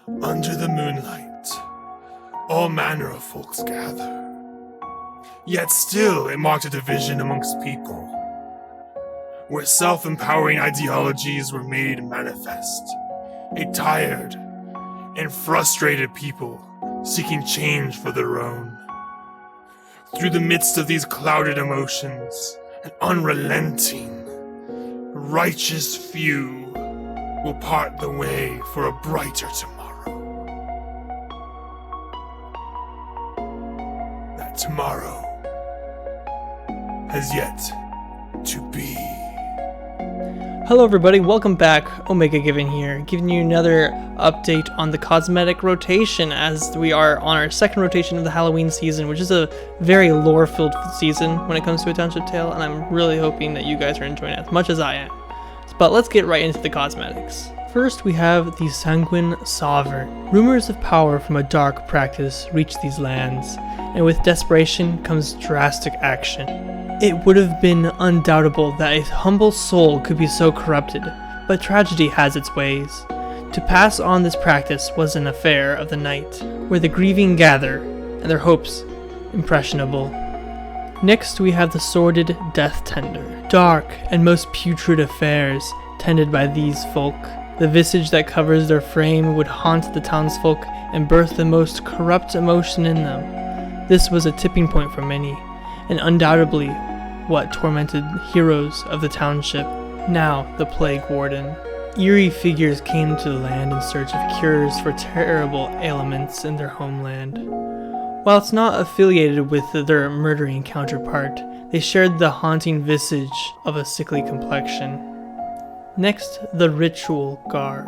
Under the moonlight, all manner of folks gather. Yet still it marked a division amongst people, where self-empowering ideologies were made manifest. A tired and frustrated people seeking change for their own. Through the midst of these clouded emotions, an unrelenting, righteous few will part the way for a brighter tomorrow. That tomorrow has yet to be. Hello everybody, welcome back. Omega Given here, giving you another update on the cosmetic rotation as we are on our second rotation of the Halloween season, which is a very lore-filled season when it comes to a Township tale, and I'm really hoping that you guys are enjoying it as much as I am. But let's get right into the cosmetics. First we have the Sanguine Sovere. Rumors of power from a dark practice reach these lands, and with desperation comes drastic action. It would have been undoubtable that a humble soul could be so corrupted, but tragedy has its ways. To pass on this practice was an affair of the night, where the grieving gather, and their hopes impressionable. Next we have the Sordid Death tender. Dark and most putrid affairs tended by these folk. The visage that covers their frame would haunt the townsfolk and birth the most corrupt emotion in them. This was a tipping point for many, and undoubtedly what tormented heroes of the township, now the Plague Warden. Eerie figures came to the land in search of cures for terrible ailments in their homeland. While it's not affiliated with their murdering counterpart, they shared the haunting visage of a sickly complexion. Next, the ritual Garb.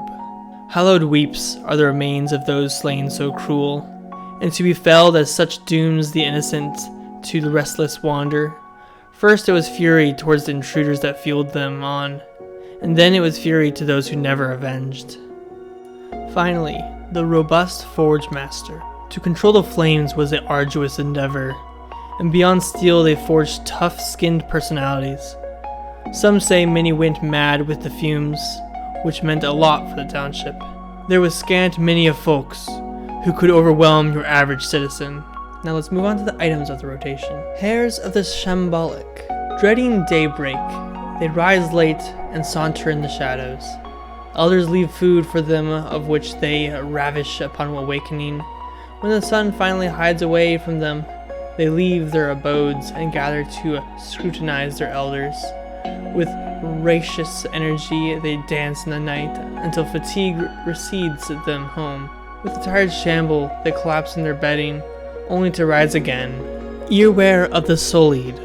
Hallowed weeps are the remains of those slain so cruel, and to be felled as such dooms the innocent to the restless wander. First it was fury towards the intruders that fueled them on, and then it was fury to those who never avenged. Finally, the robust Forge Master. To control the flames was an arduous endeavor, and beyond steel they forged tough-skinned personalities. Some say many went mad with the fumes, which meant a lot for the township. There was scant many of folks who could overwhelm your average citizen. Now let's move on to the items of the rotation. Hares of the Shambolic. Dreading daybreak, they rise late and saunter in the shadows. Elders leave food for them of which they ravish upon awakening. When the sun finally hides away from them, they leave their abodes and gather to scrutinize their elders. With rapacious energy, they dance in the night until fatigue recedes them home. With a tired shamble, they collapse in their bedding, only to rise again. Earware of the Sullied.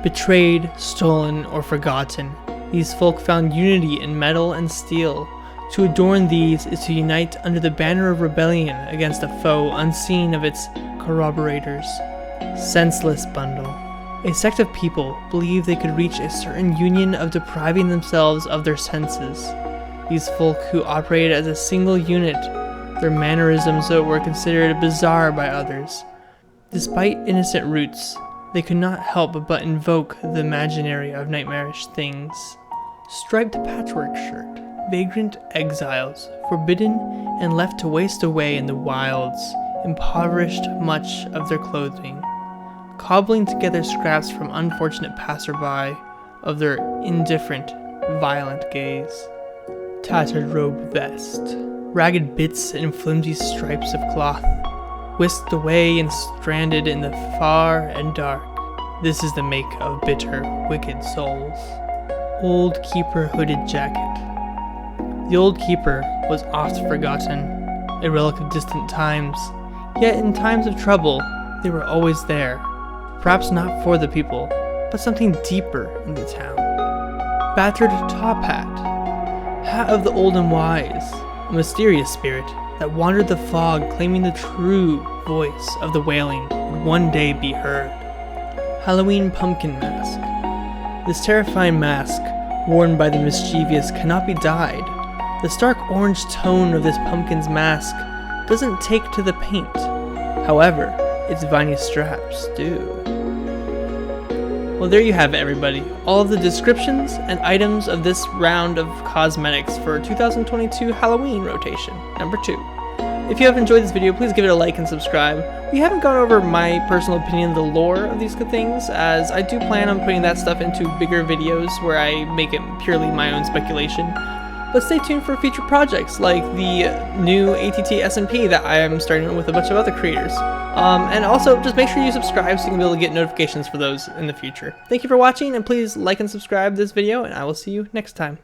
Betrayed, stolen, or forgotten, these folk found unity in metal and steel. To adorn these is to unite under the banner of rebellion against a foe unseen of its corroborators. Senseless Bundle. A sect of people believed they could reach a certain union of depriving themselves of their senses. These folk who operated as a single unit, their mannerisms were considered bizarre by others. Despite innocent roots, they could not help but invoke the imaginary of nightmarish things. Striped patchwork shirt. Vagrant exiles, forbidden and left to waste away in the wilds, impoverished much of their clothing, cobbling together scraps from unfortunate passerby of their indifferent, violent gaze. Tattered Robe vest. Ragged bits and flimsy stripes of cloth, whisked away and stranded in the far and dark. This is the make of bitter, wicked souls. Old Keeper hooded jacket. The Old Keeper was oft forgotten, a relic of distant times, yet in times of trouble, they were always there. Perhaps not for the people, but something deeper in the town. Battered top hat. Hat of the old and wise. A mysterious spirit that wandered the fog, claiming the true voice of the wailing would one day be heard. Halloween pumpkin mask. This terrifying mask, worn by the mischievous, cannot be dyed. The stark orange tone of this pumpkin's mask doesn't take to the paint. However, its viney straps do. Well, there you have it, everybody. All of the descriptions and items of this round of cosmetics for 2022 Halloween rotation, number 2. If you have enjoyed this video, please give it a like and subscribe. We haven't gone over my personal opinion of the lore of these things, as I do plan on putting that stuff into bigger videos where I make it purely my own speculation. But stay tuned for future projects like the new ATT SMP that I am starting with a bunch of other creators. And also, just make sure you subscribe so you can be able to get notifications for those in the future. Thank you for watching, and please like and subscribe this video, and I will see you next time.